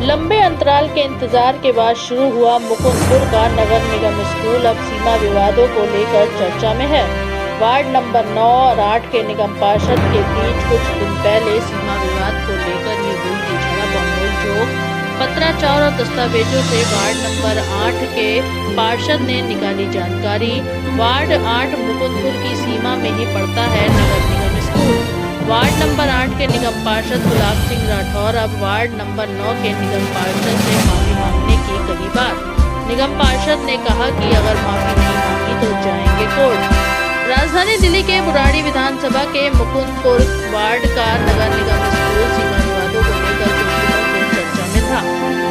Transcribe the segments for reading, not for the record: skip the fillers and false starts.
लंबे अंतराल के इंतजार के बाद शुरू हुआ मुकुंदपुर का नगर निगम स्कूल अब सीमा विवादों को लेकर चर्चा में है। वार्ड नंबर 9 और 8 के निगम पार्षद के बीच कुछ दिन पहले सीमा विवाद को लेकर ये हुई थी झड़प और नोक-झोंक। पत्राचार और दस्तावेजों से वार्ड नंबर 8 के पार्षद ने निकाली जानकारी। वार्ड 8 मुकुंदपुर की सीमा में ही पड़ता है नगर निगम स्कूल। वार्ड नंबर 8 के निगम पार्षद गुलाब सिंह राठौर अब वार्ड नंबर 9 के निगम पार्षद से माफी मांगने की कही बात। निगम पार्षद ने कहा कि अगर माफी नहीं मांगी तो जाएंगे कोर्ट। राजधानी दिल्ली के बुराड़ी विधानसभा के मुकुंदपुर वार्ड का नगर निगम स्कूल सीमा विवादों को लेकर कुछ दिनों से चर्चा में था,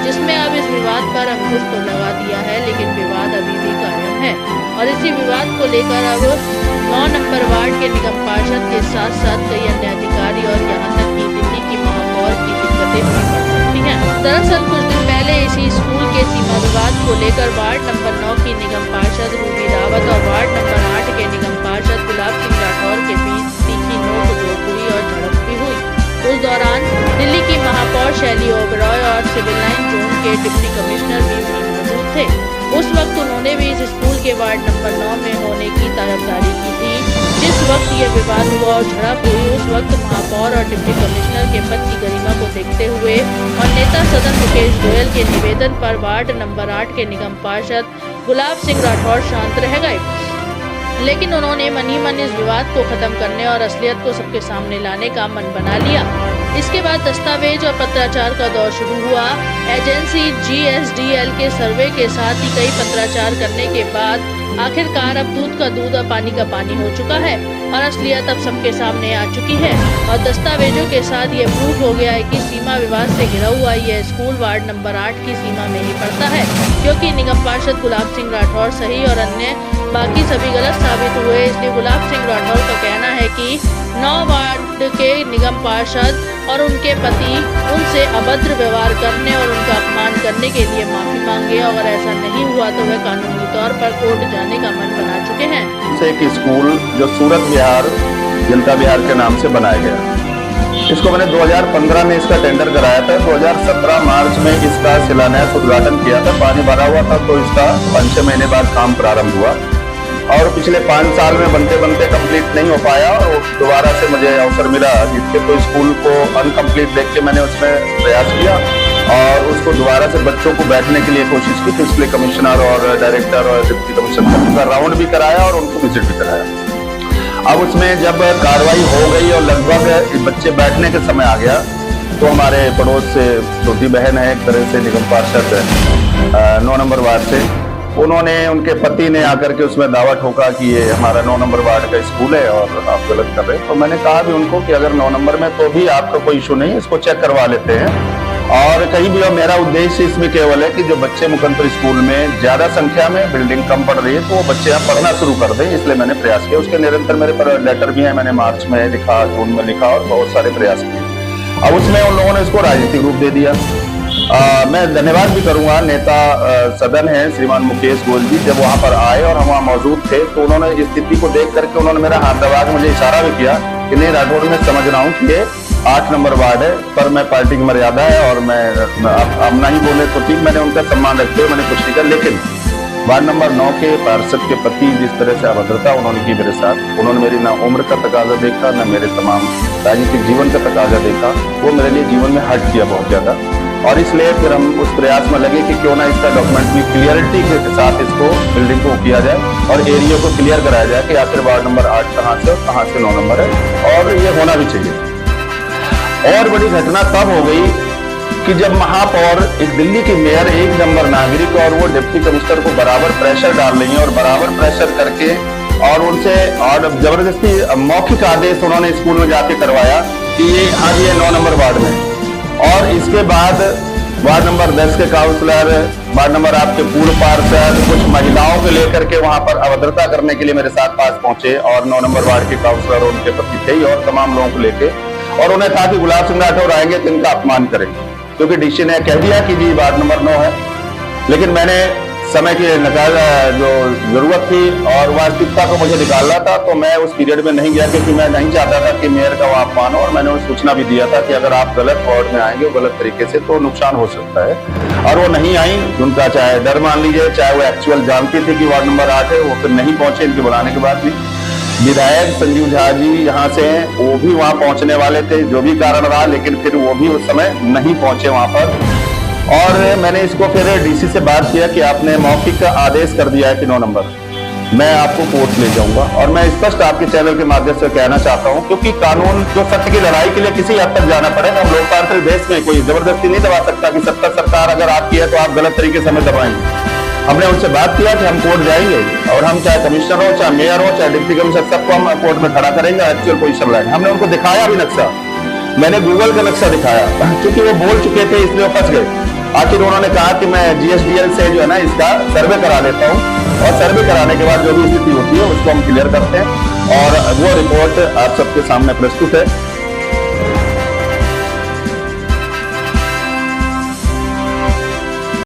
जिसमें अब इस विवाद पर अंकुश तो लगा दिया है, लेकिन विवाद अभी भी कायम है और इसी विवाद को लेकर अब 9 नंबर वार्ड के निगम पार्षद के साथ साथ कई अन्य अधिकारी और यहाँ तक कि दिल्ली की महापौर की दिक्कतें भी बढ़ सकती हैं। दरअसल कुछ दिन पहले इसी स्कूल के सीमा विवाद को लेकर वार्ड नंबर 9 की निगम पार्षद रूबी रावत और वार्ड नंबर 8 के निगम पार्षद गुलाब सिंह राठौर के बीच तीखी नोक-झोंक हुई और झड़प भी हुई। उस दौरान दिल्ली की महापौर शैली ओबरॉय और सिविल लाइन जोन के डिप्टी कमिश्नर भी मौजूद थे। उस वक्त उन्होंने भी इस स्कूल के वार्ड नंबर 9 में होने की तरफदारी की थी। जिस वक्त यह विवाद हुआ और झड़प हुई, उस वक्त महापौर और डिप्टी कमिश्नर के पद की गरिमा को देखते हुए और नेता सदन मुकेश गोयल के निवेदन पर वार्ड नंबर 8 के निगम पार्षद गुलाब सिंह राठौर शांत रह गए, लेकिन उन्होंने मन ही मन इस विवाद को खत्म करने और असलियत को सबके सामने लाने का मन बना लिया। इसके बाद दस्तावेज और पत्राचार का दौर शुरू हुआ। एजेंसी GSDL के सर्वे के साथ ही कई पत्राचार करने के बाद आखिरकार अब दूध का दूध और पानी का पानी हो चुका है और असलियत अब सबके सामने आ चुकी है और दस्तावेजों के साथ ये प्रूफ हो गया है कि सीमा विवाद से घिरा हुआ यह स्कूल वार्ड नंबर 8 की सीमा में ही पड़ता है, क्योंकि निगम पार्षद गुलाब सिंह राठौर सही और अन्य बाकी सभी गलत साबित हुए। इसलिए गुलाब सिंह राठौर का कहना है कि 9 वार्ड के निगम पार्षद और उनके पति उनसे अभद्र व्यवहार करने और उनका अपमान करने के लिए माफी मांगे। अगर ऐसा नहीं हुआ तो वह कानूनी तौर पर कोर्ट जाने का मन बना चुके हैं। एक स्कूल जो सूरत विहार जनता विहार के नाम से बनाया गया, इसको मैंने 2015 में इसका टेंडर कराया था। 2017 मार्च में इसका शिलान्यास उद्घाटन किया था। पानी भरा हुआ था तो इसका 5-6 महीने बाद काम प्रारंभ हुआ और पिछले 5 साल में बनते बनते कंप्लीट नहीं हो पाया और दोबारा से मुझे अवसर मिला जिसके तो स्कूल को अनकम्प्लीट देख के मैंने उसमें प्रयास किया और उसको दोबारा से बच्चों को बैठने के लिए कोशिश की। तो इसलिए कमिश्नर और डायरेक्टर और डिप्टी कमिश्नर का राउंड भी कराया और उनको विजिट भी कराया। अब उसमें जब कार्रवाई हो गई और लगभग बच्चे बैठने के समय आ गया तो हमारे पड़ोस से छोटी बहन है एक तरह से निगम पार्षद 9 नंबर वार्ड से, उन्होंने उनके पति ने आकर के उसमें दावा ठोका कि ये हमारा 9 नंबर वार्ड का स्कूल है और आप गलत कर रहे हैं। तो मैंने कहा भी उनको कि अगर 9 नंबर में तो भी आपका कोई इशू नहीं, इसको चेक करवा लेते हैं और कहीं भी। और मेरा उद्देश्य इसमें केवल है कि जो बच्चे मुकुंदपुर स्कूल में ज्यादा संख्या में बिल्डिंग कम पड़ रही है तो वो बच्चे यहाँ पढ़ना शुरू कर दें, इसलिए मैंने प्रयास किया। उसके निरंतर मेरे पर लेटर भी है, मैंने मार्च में लिखा, जून में लिखा और बहुत सारे प्रयास किए। अब उसमें उन लोगों ने इसको राजनीतिक रूप दे दिया। मैं धन्यवाद भी करूंगा नेता सदन है श्रीमान मुकेश गोयल जी, जब वहां पर आए और हम वहां मौजूद थे तो उन्होंने स्थिति को देख करके उन्होंने मेरा हाथ दबा के मुझे इशारा भी किया कि नहीं राठौर, मैं समझ रहा हूँ कि ये 8 नंबर वार्ड है पर मैं पार्टी की मर्यादा है और मैं अब नहीं बोले तो ठीक, मैंने उनका सम्मान रखते हुए मैंने कुछ नहीं किया। लेकिन वार्ड नंबर 9 के पार्षद के पति जिस तरह से अभद्रता उन्होंने की मेरे साथ, उन्होंने मेरी ना उम्र का तकाजा देखा ना मेरे तमाम राजनीतिक जीवन का तकाजा देखा, वो मेरे लिए जीवन में हर्ट किया बहुत ज्यादा। और इसलिए फिर हम उस प्रयास में लगे कि क्यों ना इसका डॉक्यूमेंट भी क्लियरिटी के साथ इसको बिल्डिंग को किया जाए और एरिया को क्लियर कराया जाए कि आखिर वार्ड नंबर 8 कहाँ से 9 नंबर है और ये होना भी चाहिए। और बड़ी घटना तब हो गई कि जब महापौर एक दिल्ली की मेयर 1 नंबर नागरिक और वो डिप्टी कमिश्नर को बराबर प्रेशर डाल रही है और बराबर प्रेशर करके और उनसे और जबरदस्ती मौखिक आदेश उन्होंने स्कूल में जाके करवाया कि ये हाँ ये 9 नंबर वार्ड में। और इसके बाद वार्ड नंबर 10 के काउंसलर, वार्ड नंबर आपके पूर्व पार्षद कुछ महिलाओं को लेकर के वहां पर अभद्रता करने के लिए मेरे साथ पास पहुंचे और 9 नंबर वार्ड के काउंसलर उनके पति थे और तमाम लोगों को लेके, और उन्हें कहा कि गुलाब सिंह राठौर आएंगे तो इनका अपमान करेंगे, क्योंकि डीसी ने कह दिया कि जी वार्ड नंबर 9 है। लेकिन मैंने समय की जो जरूरत थी और वास्तविकता को मुझे निकालना था, तो मैं उस पीरियड में नहीं गया क्योंकि मैं नहीं चाहता था कि मेयर का वो अपमान हो। और मैंने उस सूचना भी दिया था कि अगर आप गलत वार्ड में आएंगे गलत तरीके से तो नुकसान हो सकता है। और वो नहीं आई, उनका चाहे डर मान लीजिए, चाहे वो एक्चुअल जानती थी कि वार्ड नंबर 8 है, वो फिर नहीं पहुंचे इनके बुलाने के बाद भी। विधायक संजीव झा जी यहाँ से हैं, वो भी वहां पहुंचने वाले थे, जो भी कारण रहा, लेकिन फिर वो भी उस समय नहीं पहुंचे वहां पर। और मैंने इसको फिर डीसी से बात किया कि आपने मौखिक आदेश कर दिया है कि 9 नंबर मैं आपको कोर्ट ले जाऊंगा। और मैं स्पष्ट आपके चैनल के माध्यम से कहना चाहता हूं, क्योंकि कानून जो सत्य की लड़ाई के लिए किसी हद तक जाना पड़ेगा। हम लोकतांत्रिक देश में कोई जबरदस्ती नहीं दबा सकता कि सत्ता सरकार अगर आपकी है तो आप गलत तरीके से हमें दबाएंगे। हमने उनसे बात किया कि हम कोर्ट जाएंगे और हम चाहे कमिश्नर हो, चाहे मेयर हो, चाहे डिप्टी कमिश्नर, सबको हम कोर्ट में खड़ा करेंगे, एक्चुअल पोजीशन लाएंगे। हमने उनको दिखाया भी नक्शा, मैंने गूगल का नक्शा दिखाया, क्योंकि वो बोल चुके थे इसलिए वो फंस गए। आखिर उन्होंने कहा कि मैं GSDL से जो है ना इसका सर्वे करा लेता हूँ, और सर्वे कराने के बाद जो भी स्थिति होती है उसको हम क्लियर करते हैं और वो रिपोर्ट आप सबके सामने प्रस्तुत है।